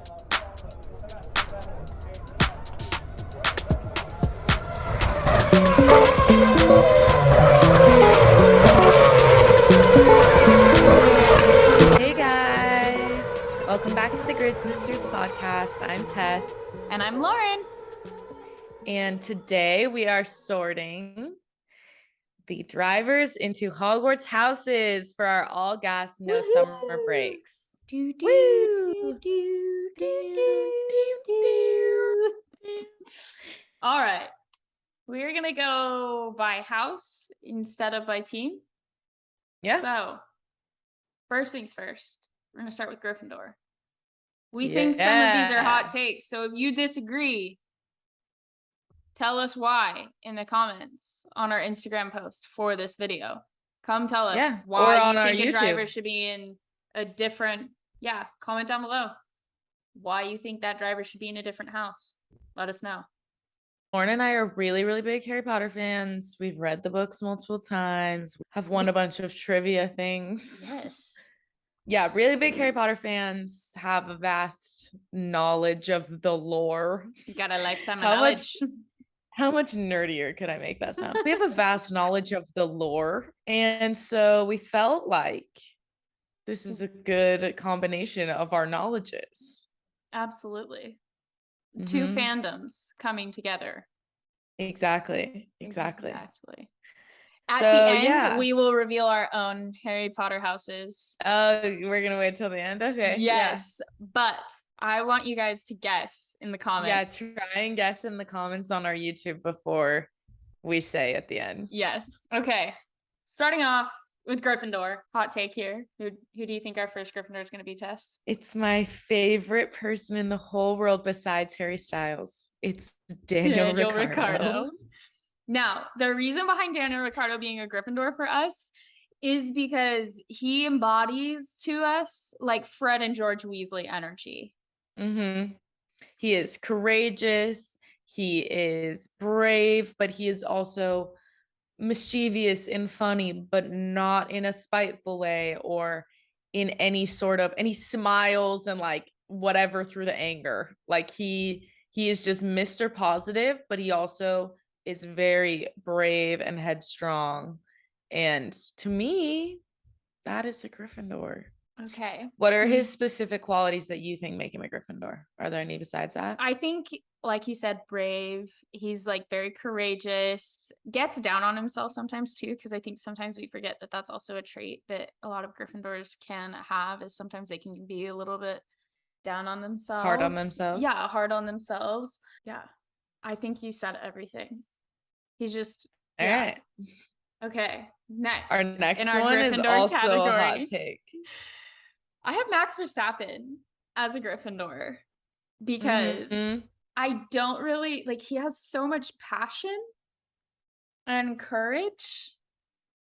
Hey guys, welcome back to the Grid Sisters podcast. I'm Tess. And I'm Lauren. And today we are sorting the drivers into Hogwarts houses for our all gas, no summer breaks. All right. We're going to go by house instead of by team. Yeah. So, first things first, we're going to start with Gryffindor. We think some of these are hot takes. So if you disagree, tell us why in the comments on our Instagram post for this video. Come tell us why you think a driver should be in a different, comment down below. Why you think that driver should be in a different house. Let us know. Lauren and I are really, really big Harry Potter fans. We've read the books multiple times. Have won a bunch of trivia things. Yes. Yeah, really big Harry Potter fans, have a vast knowledge of the lore. You got a lifetime of knowledge. How much nerdier could I make that sound? We have a vast knowledge of the lore. And so we felt like this is a good combination of our knowledges. Absolutely. Two fandoms coming together. Exactly. At the end, we will reveal our own Harry Potter houses. We're going to wait till the end? Okay. Yes. Yeah. But I want you guys to guess in the comments. Yeah, try and guess in the comments on our YouTube before we say at the end. Yes. Okay. Starting off with Gryffindor. Hot take here. Who do you think our first Gryffindor is going to be, Tess? It's my favorite person in the whole world besides Harry Styles. It's Daniel Ricciardo. Now, the reason behind Daniel Ricciardo being a Gryffindor for us is because he embodies to us like Fred and George Weasley energy. He is courageous. He is brave, but he is also mischievous and funny, but not in a spiteful way or in any smiles and like whatever through the anger. Like he is just Mr. Positive, but he also is very brave and headstrong. And to me, that is a Gryffindor. Okay. What are his specific qualities that you think make him a Gryffindor? Are there any besides that? I think, like you said, brave. He's like very courageous, gets down on himself sometimes too, because I think sometimes we forget that that's also a trait that a lot of Gryffindors can have, is sometimes they can be a little bit down on themselves. Hard on themselves. Yeah, hard on themselves. Yeah. I think you said everything. He's just, all right. Okay, next. Our next one is also a hot take. I have Max Verstappen as a Gryffindor because I don't really, like, he has so much passion and courage.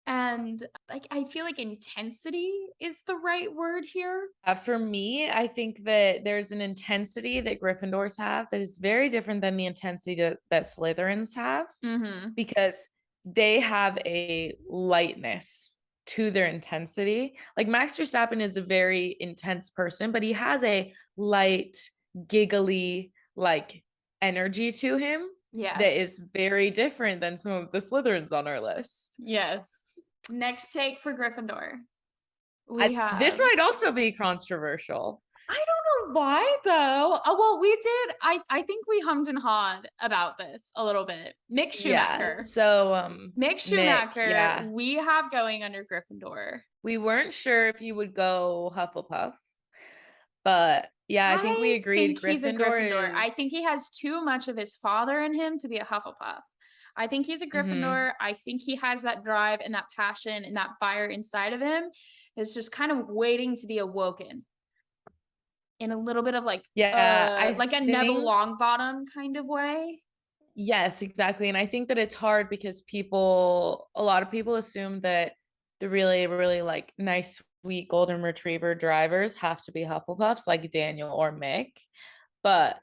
And like, I feel like intensity is the right word here. For me, I think that there's an intensity that Gryffindors have that is very different than the intensity that Slytherins have, because they have a lightness to their intensity. Like Max Verstappen is a very intense person, but he has a light, giggly, like energy to him that is very different than some of the Slytherins on our list. Yes. Next take for Gryffindor. This might also be controversial. I don't know why though. Oh, well, we did. I think we hummed and hawed about this a little bit. Mick Schumacher. Yeah, so Mick Schumacher, we have going under Gryffindor. We weren't sure if you would go Hufflepuff, but yeah, I think we agreed. He's a Gryffindor. I think he has too much of his father in him to be a Hufflepuff. I think he's a Gryffindor. I think he has that drive and that passion and that fire inside of him. It's just kind of waiting to be awoken in a little bit of like, like a Neville Longbottom kind of way. Yes, exactly. And I think that it's hard because a lot of people assume that the really, really like nice, sweet golden retriever drivers have to be Hufflepuffs like Daniel or Mick. But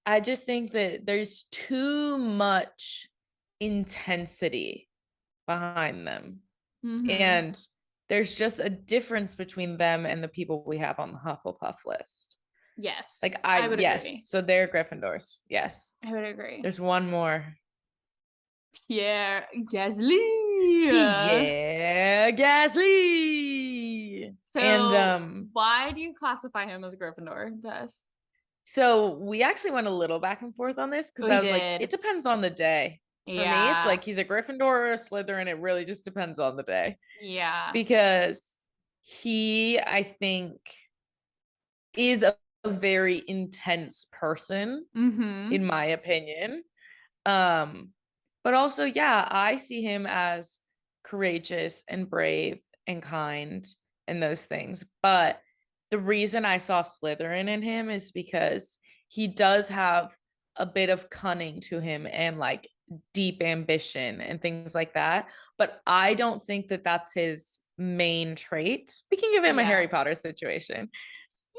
I just think that there's too much intensity behind them. And there's just a difference between them and the people we have on the Hufflepuff list. Yes, Like I would yes. agree. So they're Gryffindors. Yes. I would agree. There's one more. Pierre Gasly. Pierre Gasly. So And why do you classify him as a Gryffindor, Tess? so we actually went a little back and forth on this because We I was like, did. it depends on the day. For me, it's Yeah. like he's a Gryffindor or a Slytherin. It really just depends on the day. Yeah. Because he, I think, is a very intense person, in my opinion. But also, yeah, I see him as courageous and brave and kind and those things. But the reason I saw Slytherin in him is because he does have a bit of cunning to him and like deep ambition and things like that. But I don't think that that's his main trait. We can give him a Harry Potter situation.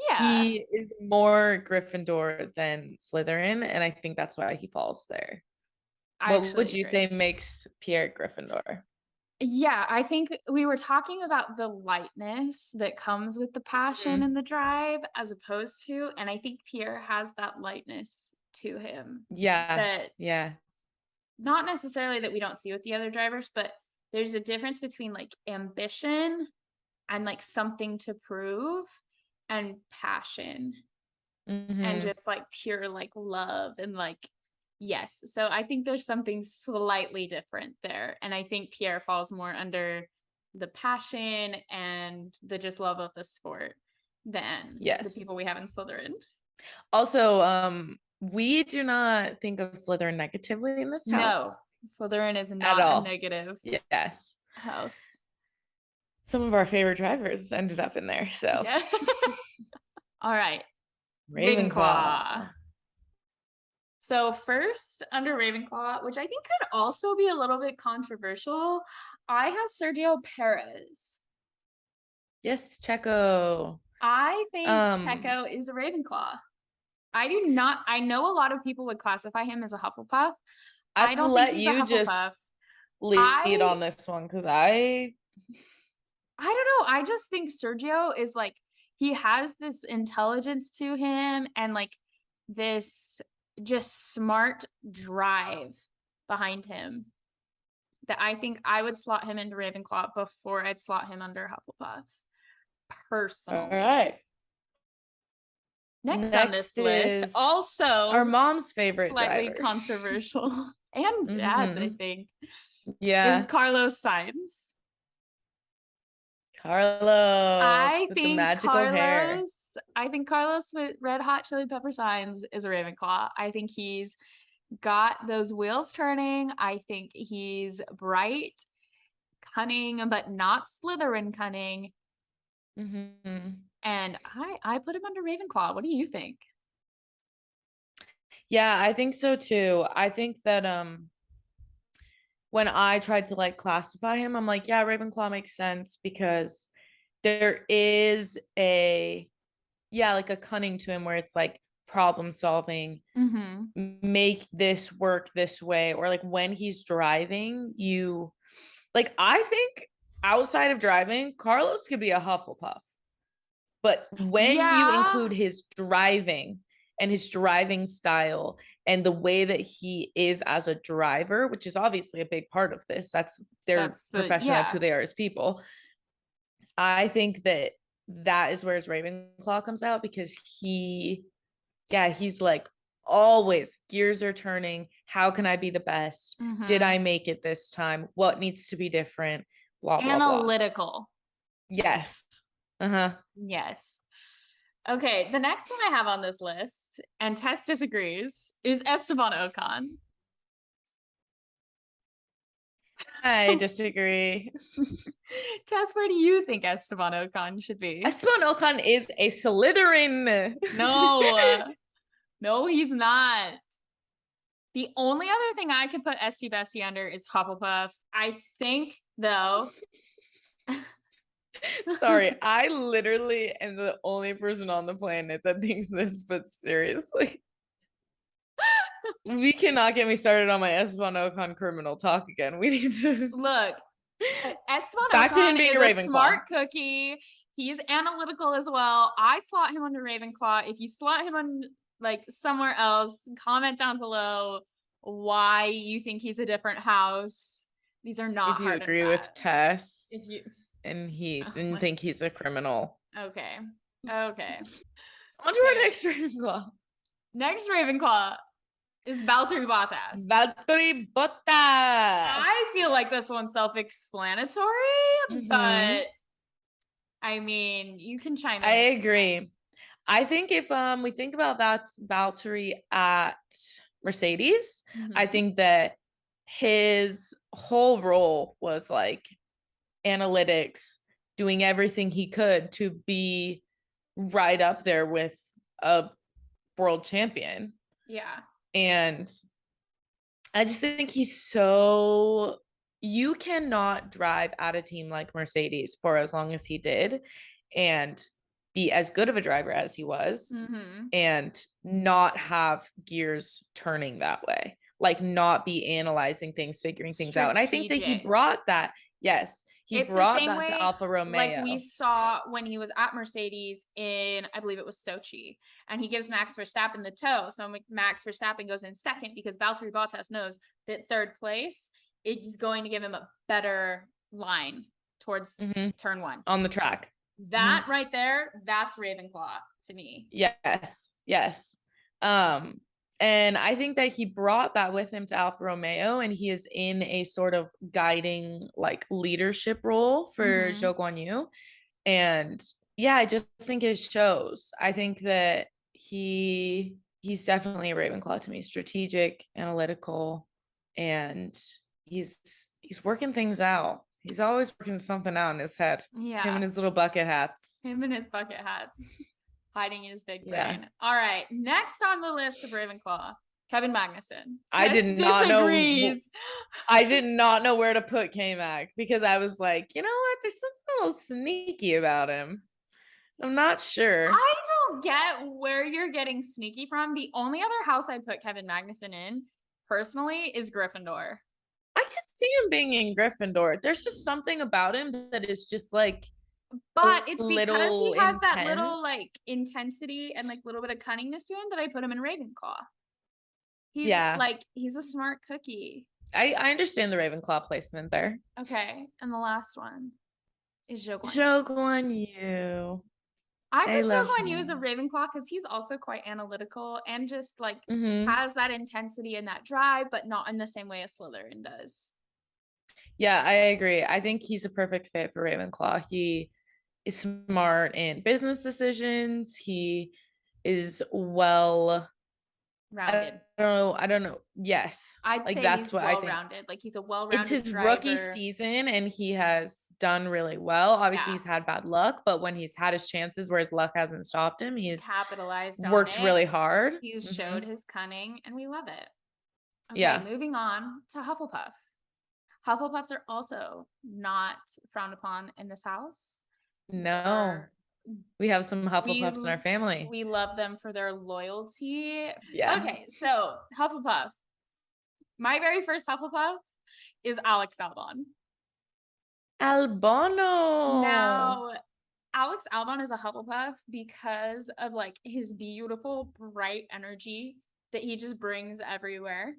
Yeah. He is more Gryffindor than Slytherin, and I think that's why he falls there. What would you say makes Pierre Gryffindor? Yeah, I think we were talking about the lightness that comes with the passion and the drive as opposed to, and I think Pierre has that lightness to him. Yeah. That Yeah. not necessarily that we don't see with the other drivers, but there's a difference between like ambition and like something to prove and passion and just like pure like love and like yes. So I think there's something slightly different there. And I think Pierre falls more under the passion and the just love of the sport than the people we have in Slytherin. Also, we do not think of Slytherin negatively in this house. No, Slytherin is not a negative house. Some of our favorite drivers ended up in there. So yeah. All right. Ravenclaw. So first under Ravenclaw, which I think could also be a little bit controversial, I have Sergio Perez. Yes, Checo. I think Checo is a Ravenclaw. I know a lot of people would classify him as a Hufflepuff. I don't let think he's you just lead on this one because I don't know. I just think Sergio is like he has this intelligence to him and like this just smart drive behind him that I think I would slot him into Ravenclaw before I'd slot him under Hufflepuff. Personally. All right. Next on this list, also our mom's favorite slightly driver. Controversial and dad's, I think. Yeah. Is Carlos Sainz. Carlos with the magical hair. I think Carlos with Red Hot Chili Pepper Sainz is a Ravenclaw. I think he's got those wheels turning. I think he's bright, cunning, but not Slytherin cunning. And I put him under Ravenclaw. What do you think? Yeah, I think so too. I think that when I tried to like classify him, I'm like, yeah, Ravenclaw makes sense because there is like a cunning to him where it's like problem solving, make this work this way, or like when he's driving, I think outside of driving, Carlos could be a Hufflepuff. But when you include his driving and his driving style and the way that he is as a driver, which is obviously a big part of this, they're professional to who they are as people. I think that is where his Ravenclaw comes out because he's like always gears are turning. How can I be the best? Did I make it this time? What needs to be different? Blah, blah, analytical. Yes. Yes. Okay, the next one I have on this list, and Tess disagrees, is Esteban Ocon. I disagree. Tess, where do you think Esteban Ocon should be? Esteban Ocon is a Slytherin. No, he's not. The only other thing I could put Esty Bestie under is Hufflepuff. I think, though. Sorry, I literally am the only person on the planet that thinks this, but seriously. We cannot get me started on my Esteban Ocon criminal talk again. We need to look. Esteban back Ocon to him being is a Ravenclaw. Smart cookie. He's analytical as well. I slot him under Ravenclaw. If you slot him on like somewhere else, comment down below why you think he's a different house. These are not if you hard and agree with fast. Tess If you and he Oh didn't my- think he's a criminal. Okay. On to our Okay. next Ravenclaw. Next Ravenclaw is Valtteri Bottas. Valtteri Bottas. I feel like this one's self-explanatory, but I mean, you can chime in. I agree. I think if we think about that Valtteri at Mercedes, I think that his whole role was like analytics, doing everything he could to be right up there with a world champion. Yeah. And I just think he's so, you cannot drive at a team like Mercedes for as long as he did and be as good of a driver as he was and not have gears turning that way, like not be analyzing things, figuring things out. And I think that he brought that. Yes, he brought that to Alfa Romeo. Like we saw when he was at Mercedes in, I believe it was Sochi, and he gives Max Verstappen the toe. So Max Verstappen goes in second because Valtteri Bottas knows that third place is going to give him a better line towards turn one on the track. That right there, that's Ravenclaw to me. Yes. And I think that he brought that with him to Alfa Romeo, and he is in a sort of guiding, like, leadership role for Zhou Guanyu. And yeah, I just think it shows. I think that he's definitely a Ravenclaw to me. Strategic, analytical, and he's working things out. He's always working something out in his head. Yeah. Him and his little bucket hats. Hiding in his big brain. All right. Next on the list of Ravenclaw, Kevin Magnuson. I did not know where to put K-Mag because I was like, you know what? There's something a little sneaky about him. I'm not sure. I don't get where you're getting sneaky from. The only other house I'd put Kevin Magnuson in, personally, is Gryffindor. I can see him being in Gryffindor. There's just something about him that is just like, but it's because he has that little like intensity and like little bit of cunningness to him that I put him in Ravenclaw. He's he's a smart cookie. I understand the Ravenclaw placement there. Okay, and the last one is Zhou Guanyu. Zhou Guanyu. I put Zhou Guanyu as a Ravenclaw because he's also quite analytical and just like has that intensity and that drive, but not in the same way as Slytherin does. Yeah, I agree. I think he's a perfect fit for Ravenclaw. He is smart in business decisions. He is well rounded. I don't know. Yes. I'd say that's what well-rounded. Like he's a well-rounded It's his driver. Rookie season and he has done really well. Obviously he's had bad luck, but when he's had his chances where his luck hasn't stopped him, he's capitalized on worked really hard. He's showed his cunning and we love it. Okay, moving on to Hufflepuff. Hufflepuffs are also not frowned upon in this house. No. We have some Hufflepuffs in our family. We love them for their loyalty. Yeah. Okay, so Hufflepuff. My very first Hufflepuff is Alex Albon. Albano. Now, Alex Albon is a Hufflepuff because of like his beautiful, bright energy that he just brings everywhere.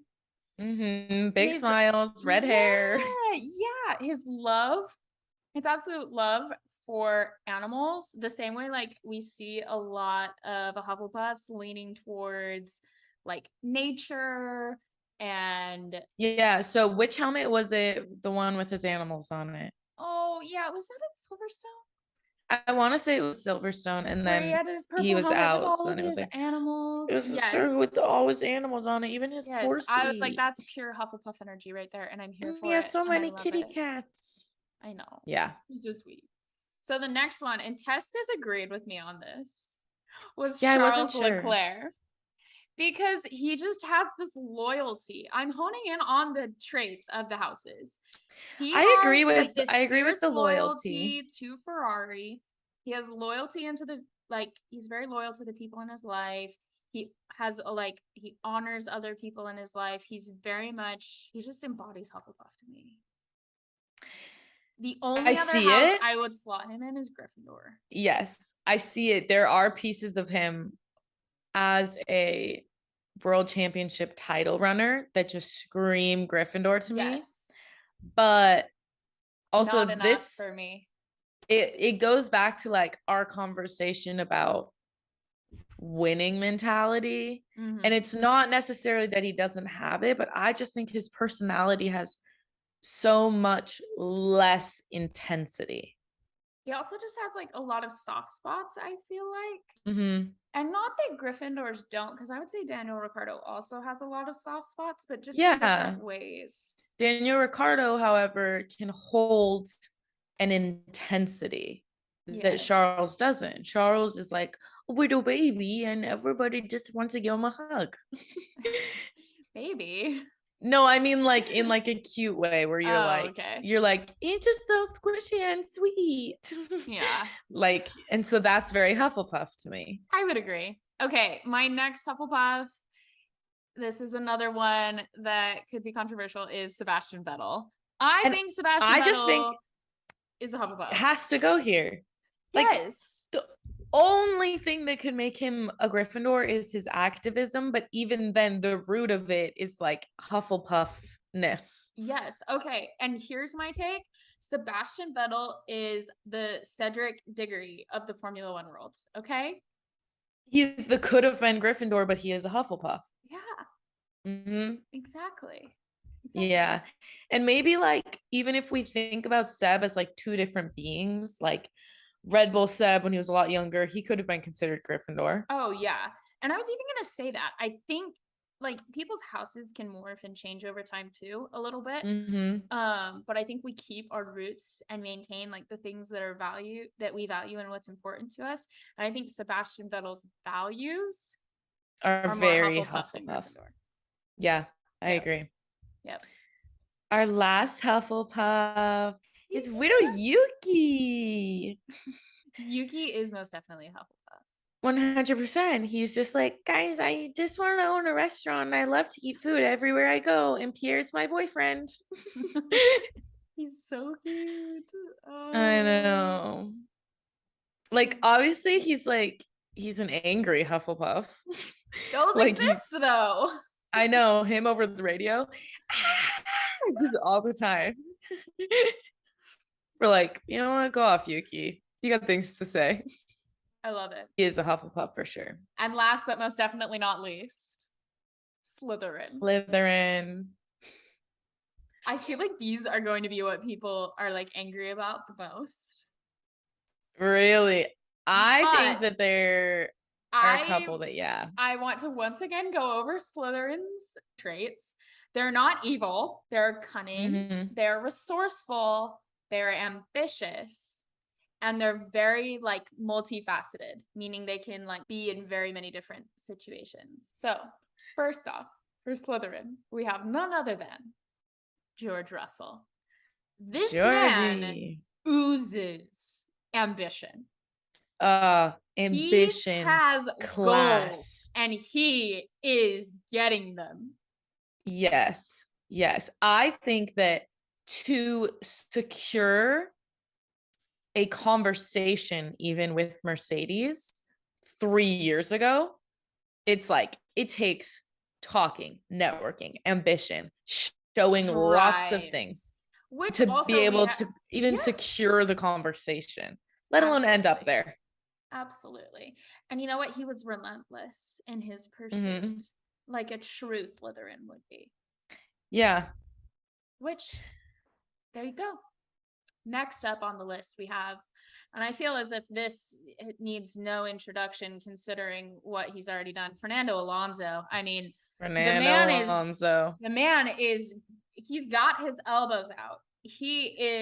Big smiles, red hair. Yeah, his absolute love for animals, the same way like we see a lot of Hufflepuffs leaning towards like nature and so which helmet was it, the one with his animals on it? Oh yeah, was that at Silverstone? I want to say it was Silverstone, and then he was out. So then it was like animals. It was a circle with all his animals on it, even his horsey. I was like, that's pure Hufflepuff energy right there, and I'm here for it. He has so many kitty cats. I know. Yeah, he's so sweet. So the next one, and Tess disagreed with me on this, was Charles Leclerc. Because he just has this loyalty. I'm honing in on the traits of the houses. I agree with the loyalty to Ferrari. He has loyalty into the he's very loyal to the people in his life. He has he honors other people in his life. He just embodies Hufflepuff to me. The only I other see house it. I would slot him in is Gryffindor. Yes, I see it. There are pieces of him as a world championship title runner that just scream Gryffindor to me. Yes. But also Not enough this for me. it goes back to like our conversation about winning mentality. And it's not necessarily that he doesn't have it, but I just think his personality has so much less intensity. He also just has like a lot of soft spots, I feel like. Mm-hmm. And not that Gryffindors don't, because I would say Daniel Ricciardo also has a lot of soft spots, but just in Yeah. different ways. Daniel Ricciardo, however, can hold an intensity that Yes. Charles doesn't. Charles is like a little baby, and everybody just wants to give him a hug. Baby. No, I mean like in like a cute way where Okay. you're like, you're just so squishy and sweet. Yeah. Like, and so that's very Hufflepuff to me. I would agree. Okay, my next Hufflepuff, this is another one that could be controversial, is Sebastian Vettel. I And think Sebastian I just think Vettel is a Hufflepuff. has to go here. Like, Yes. the only thing that could make him a Gryffindor is his activism, but even then, the root of it is like Hufflepuffness. Yes. Okay. And here's my take. Sebastian Vettel is the Cedric Diggory of the Formula One world. Okay. He's the could have been Gryffindor, but he is a Hufflepuff. Yeah. Mm-hmm. Exactly. Yeah. And maybe like, even if we think about Seb as like two different beings, like Red Bull Seb when he was a lot younger, he could have been considered Gryffindor. Oh, yeah. And I was even going to say that. I think like people's houses can morph and change over time too, a little bit. But I think we keep our roots and maintain like the things that we value and what's important to us. And I think Sebastian Vettel's values Are more very Hufflepuff than Hufflepuff. Gryffindor. Yeah, I Yep. agree. Yep. Our last Hufflepuff is Widow Yuki. Yuki is most definitely a Hufflepuff. 100%. He's just like, guys, I just want to own a restaurant. I love to eat food everywhere I go. And Pierre's my boyfriend. He's so cute. I know. Like, obviously, he's an angry Hufflepuff. Those like exist though. I know him over the radio. Just all the time. We're like, you know what? Go off, Yuki. You got things to say. I love it. He is a Hufflepuff for sure. And last but most definitely not least, Slytherin. Slytherin. I feel like these are going to be what people are like angry about the most. Really? I think But that there are a couple that, yeah. I want to once again go over Slytherin's traits. They're not evil. They're cunning. They're resourceful. They're ambitious. And they're very like multifaceted, meaning they can like be in very many different situations. So first off, for Slytherin, we have none other than George Russell. This man oozes ambition. Ambition. He has class. Goals, and he is getting them. Yes. I think that to secure a conversation even with Mercedes 3 years ago, it's like it takes talking, networking, ambition, showing lots of things to be able to even secure the conversation, let alone end up there. Absolutely. And you know what? He was relentless in his pursuit, like a true Slytherin would be. Yeah. Which, there you go. Next up on the list we have, and I feel as if this needs no introduction considering what he's already done, Fernando Alonso. I mean, the man is, he's got his elbows out.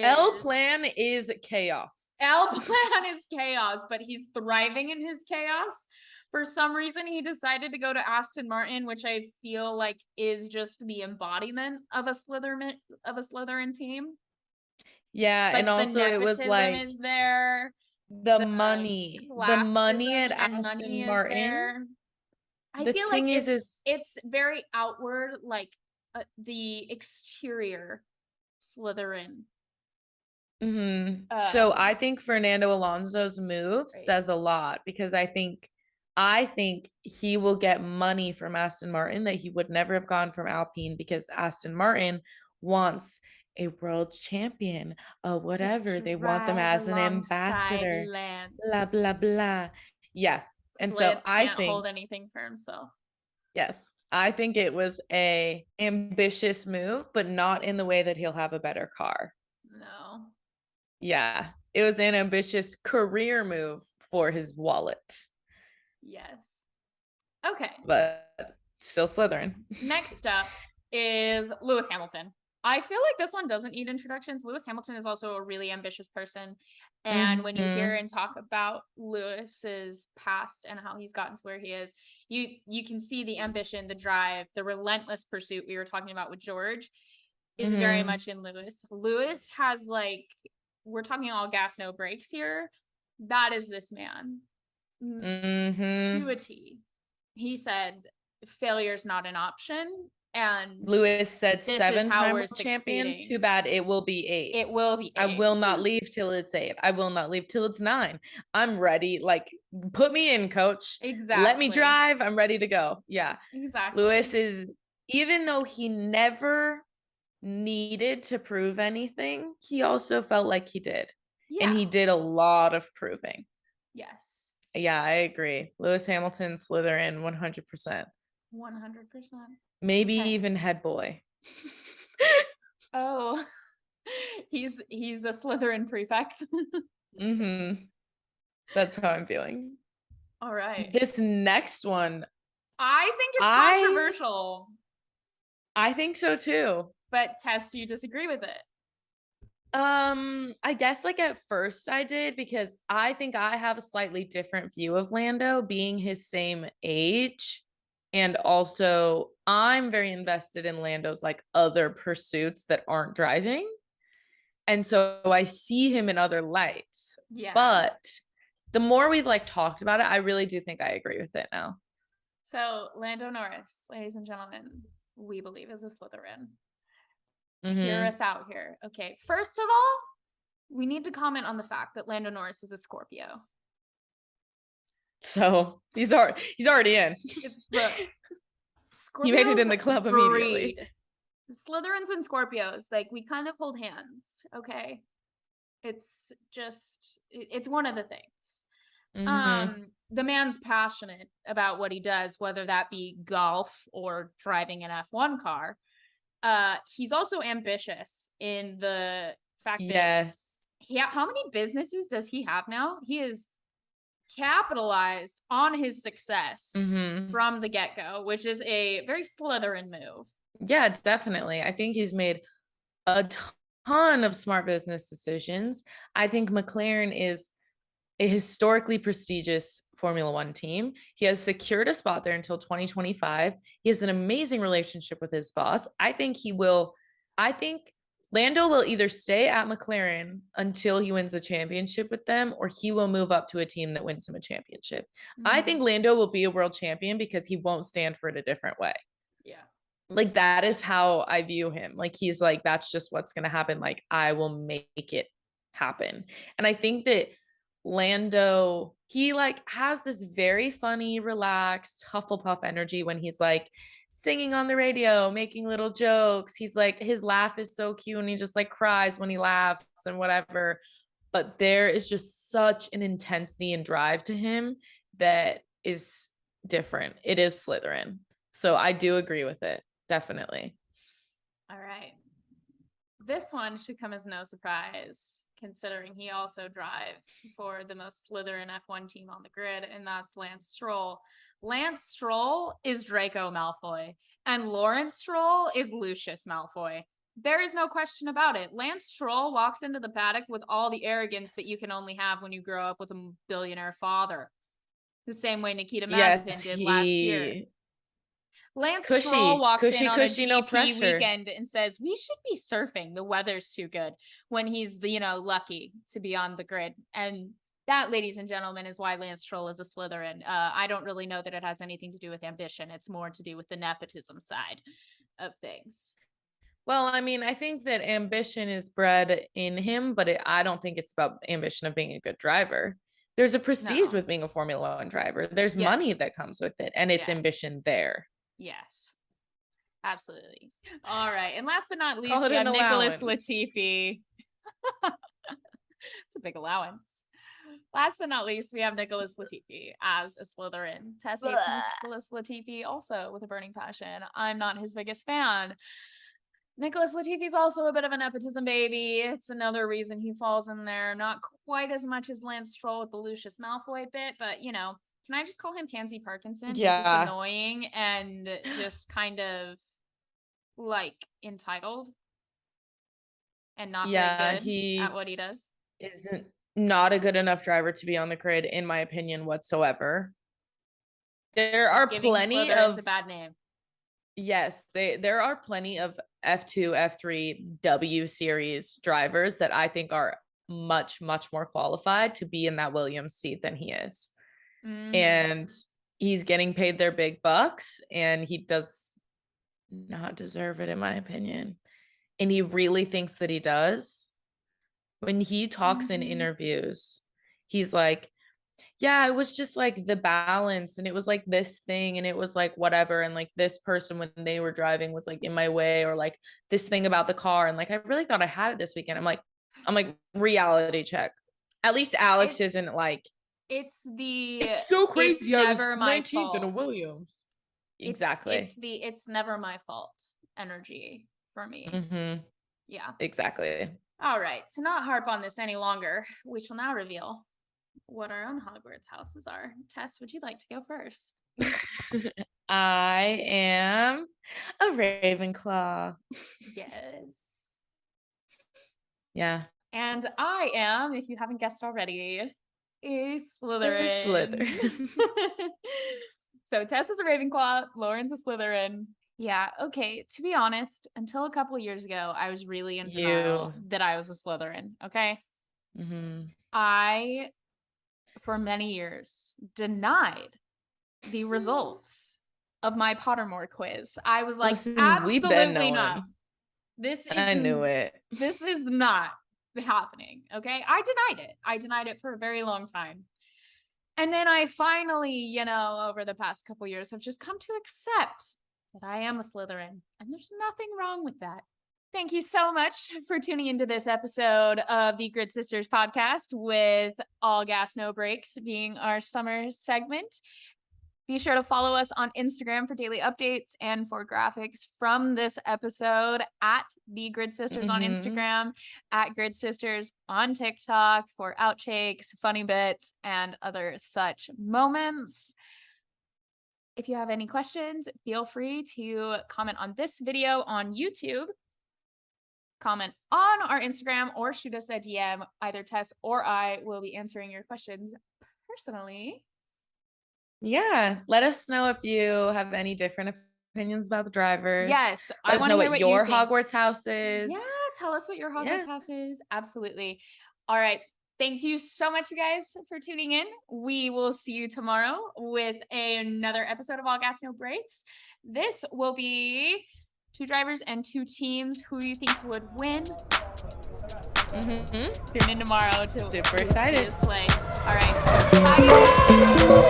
L Plan is chaos. L Plan is chaos, but he's thriving in his chaos. For some reason, he decided to go to Aston Martin, which I feel like is just the embodiment of a Slytherin team. Yeah, Like, and also it was like is there. The money at Aston Martin. I feel like it's very outward, like the exterior Slytherin So Um, I think Fernando Alonso's move right. says a lot because I think he will get money from Aston Martin that he would never have gotten from Alpine because Aston Martin wants a world champion, To whatever. They want them drive as an alongside ambassador, blah, Lance. blah, blah. Yeah. Because And so Lance I can't think, hold anything for himself. yes, I think it was a ambitious move, but not in the way that he'll have a better car. No. Yeah, it was an ambitious career move for his wallet, Yes. Okay. but still Slytherin. Next up is Lewis Hamilton. I feel like this one doesn't need introductions. Lewis Hamilton is also a really ambitious person. And when you hear Mm-hmm. and talk about Lewis's past and how he's gotten to where he is, you can see the ambition, the drive, the relentless pursuit we were talking about with George is very Mm-hmm. much in Lewis. Lewis has like, we're talking all gas, no brakes here. That is this man. To Mm-hmm. a T. He said failure is not an option, and Lewis said this is how 7-time we're world champion. succeeding. Too bad it will be 8. It will be I 8. will not leave till it's 8. I will not leave till it's 9. I'm ready. Like, put me in, coach. Let me Exactly. drive. I'm ready to go. Yeah. Exactly. Lewis is, even though he never needed to prove anything, he also felt like he did. And Yeah. he did a lot of proving. Yes. Yeah, I agree. Lewis Hamilton, Slytherin, 100%. 100%. Maybe Okay. even head boy. Oh, he's a Slytherin prefect. Mm-hmm. That's how I'm feeling. All right. This next one, I think it's I controversial, I think so too. but Tess, do you disagree with it? I guess like at first I did because I think I have a slightly different view of Lando being his same age. And also I'm very invested in Lando's like other pursuits that aren't driving. And so I see him in other lights. Yeah. But the more we've like talked about it, I really do think I agree with it now. So Lando Norris, ladies and gentlemen, we believe is a Slytherin. Hear Mm-hmm. us out here. Okay. First of all, we need to comment on the fact that Lando Norris is a Scorpio. So he's already in. Look, He made it Scorpios in the club immediately. breed. Slytherins and Scorpios, like we kind of hold hands. Okay. It's just it's one of the things. Mm-hmm. The man's passionate about what he does, whether that be golf or driving an F1 car. He's also ambitious in the fact that Yes. how many businesses does he have now? He is capitalized on his success Mm-hmm. from the get-go, which is a very Slytherin move. Yeah, definitely. I think he's made a ton of smart business decisions. I think McLaren is a historically prestigious Formula One team. He has secured a spot there until 2025. He has an amazing relationship with his boss. I think Lando will either stay at McLaren until he wins a championship with them, or he will move up to a team that wins him a championship. I think Lando will be a world champion because he won't stand for it a different way. Yeah. Like that is how I view him. Like he's like, that's just what's going to happen. Like I will make it happen. And I think that Lando, he like has this very funny, relaxed, Hufflepuff energy when he's like singing on the radio, making little jokes. He's like, his laugh is so cute and he just like cries when he laughs and whatever. But there is just such an intensity and drive to him that is different. It is Slytherin. So I do agree with it. Definitely. All right. This one should come as no surprise, considering he also drives for the most Slytherin F1 team on the grid, and that's Lance Stroll. Lance Stroll is Draco Malfoy, and Lawrence Stroll is Lucius Malfoy. There is no question about it. Lance Stroll walks into the paddock with all the arrogance that you can only have when you grow up with a billionaire father. The same way Nikita Mazepin did last year. Lance Stroll walks in on a cushy, no GP pressure. weekend and says, "We should be surfing. The weather's too good." When he's, lucky to be on the grid. And that, ladies and gentlemen, is why Lance Stroll is a Slytherin. I don't really know that it has anything to do with ambition. It's more to do with the nepotism side of things. Well, I mean, I think that ambition is bred in him, but I don't think it's about ambition of being a good driver. There's a prestige No. with being a Formula One driver. There's money Yes. that comes with it, and it's Yes. ambition there. Yes. Absolutely. All right. And last but not least, Call it we have an Nicholas allowance. Latifi. It's a big allowance. Last but not least, we have Nicholas Latifi as a Slytherin. Tess hates Nicholas Latifi also with a burning passion. I'm not his biggest fan. Nicholas Latifi's also a bit of a nepotism baby. It's another reason he falls in there. Not quite as much as Lance Stroll with the Lucius Malfoy bit, but you know, can I just call him Pansy Parkinson? Yeah. He's just annoying and just kind of like entitled and not very good at what he does. Isn't not a good enough driver to be on the grid, in my opinion, whatsoever. There are plenty of a bad name. Yes, there are plenty of F2, F3, W series drivers that I think are much, much more qualified to be in that Williams seat than he is. And he's getting paid their big bucks, and he does not deserve it, in my opinion. And he really thinks that he does. When he talks in interviews, he's like, yeah, it was just like the balance, and it was like this thing, and it was like whatever, and like this person when they were driving was like in my way, or like this thing about the car, and like I really thought I had it this weekend. I'm like reality check. At least Alex isn't like it's so crazy. It's I was never my 19th fault in a Williams. Exactly. It's never my fault energy for me. Yeah. Exactly. All right. To not harp on this any longer, we shall now reveal what our own Hogwarts houses are. Tess, would you like to go first? I am a Ravenclaw. Yes. Yeah. And I am, if you haven't guessed already, a Slytherin. So Tess is a Ravenclaw, Lauren's a Slytherin. Yeah, okay. To be honest, until a couple years ago, I was really in denial that I was a Slytherin, okay? I, for many years, denied the results of my Pottermore quiz. I was like, absolutely not. I knew it. This is not happening, okay? I denied it. I denied it for a very long time. And then I finally, you know, over the past couple years have just come to accept that I am a Slytherin, and there's nothing wrong with that. Thank you so much for tuning into this episode of the Grid Sisters podcast, with All Gas No Brakes being our summer segment. Be sure to follow us on Instagram for daily updates and for graphics from this episode at the Grid Sisters on Instagram, at Grid Sisters on TikTok for outtakes, funny bits, and other such moments. If you have any questions, feel free to comment on this video on YouTube, comment on our Instagram, or shoot us a DM. Either Tess or I will be answering your questions personally. Yeah, let us know if you have any different opinions about the drivers. Yes, let us know what your Hogwarts house is. Yeah, tell us what your Hogwarts house is. Absolutely. All right. Thank you so much, you guys, for tuning in. We will see you tomorrow with another episode of All Gas No Brakes. This will be 2 drivers and 2 teams. Who you think would win? Tune in tomorrow to super excited play. All right. Bye, guys.